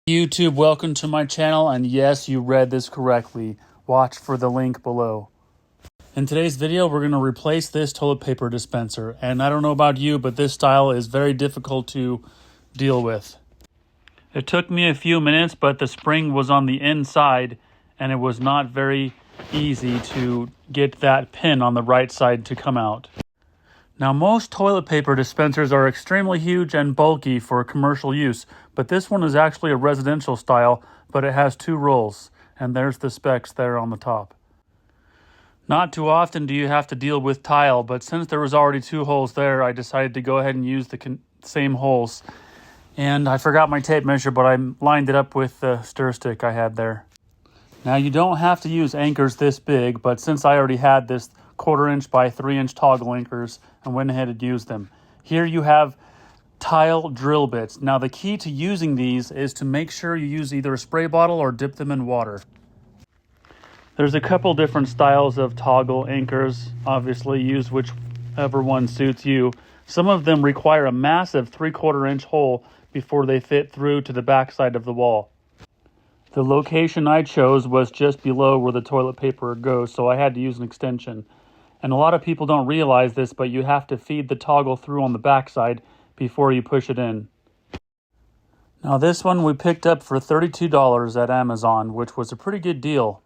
YouTube, welcome to my channel, and yes, you read this correctly. Watch for the link below. In today's video, we're going to replace this toilet paper dispenser, and I don't know about you, but this style is very difficult to deal with. It took me a few minutes, but the spring was on the inside, and it was not very easy to get that pin on the right side to come out. Now, most toilet paper dispensers are extremely huge and bulky for commercial use, but this one is actually a residential style, but it has 2 rolls, and there's the specs there on the top. Not too often do you have to deal with tile, but since there was already 2 holes there, I decided to go ahead and use the same holes. And I forgot my tape measure, but I lined it up with the stir stick I had there. Now, you don't have to use anchors this big, but since I already had this 1/4 inch by 3 inch toggle anchors and went ahead and used them. Here you have tile drill bits. Now, the key to using these is to make sure you use either a spray bottle or dip them in water. There's a couple different styles of toggle anchors. Obviously, use whichever one suits you. Some of them require a massive 3/4 inch hole before they fit through to the back side of the wall. The location I chose was just below where the toilet paper goes, so I had to use an extension. And a lot of people don't realize this, but you have to feed the toggle through on the backside before you push it in. Now, this one we picked up for $32 at Amazon, which was a pretty good deal.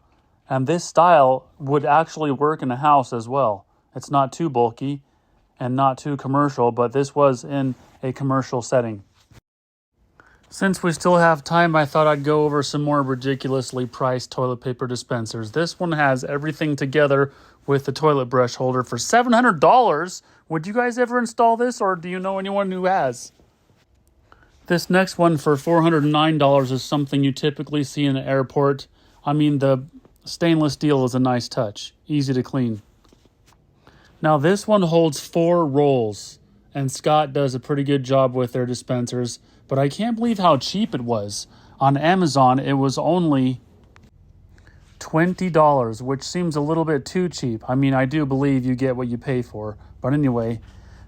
And this style would actually work in a house as well. It's not too bulky and not too commercial, but this was in a commercial setting. Since we still have time, I thought I'd go over some more ridiculously priced toilet paper dispensers. This one has everything together with the toilet brush holder for $700. Would you guys ever install this, or do you know anyone who has? This next one for $409 is something you typically see in an airport. I mean, the stainless steel is a nice touch, easy to clean. Now, this one holds 4 rolls, and Scott does a pretty good job with their dispensers, but I can't believe how cheap it was. On Amazon, it was only $20, which seems a little bit too cheap. I mean, I do believe you get what you pay for. But anyway,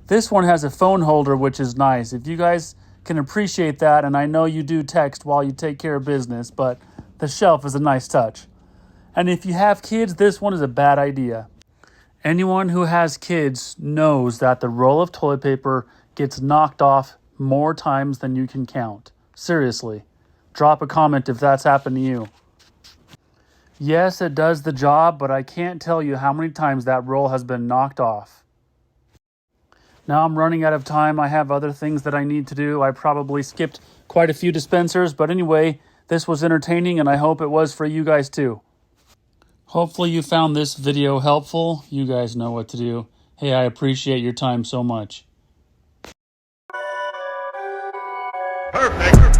this one has a phone holder, which is nice. If you guys can appreciate that, and I know you do text while you take care of business, but the shelf is a nice touch. And if you have kids, this one is a bad idea. Anyone who has kids knows that the roll of toilet paper gets knocked off more times than you can count. Seriously. Drop a comment if that's happened to you. Yes, it does the job, but I can't tell you how many times that roll has been knocked off. Now I'm running out of time. I have other things that I need to do. I probably skipped quite a few dispensers, but anyway, this was entertaining, and I hope it was for you guys too. Hopefully you found this video helpful. You guys know what to do. Hey, I appreciate your time so much. Perfect.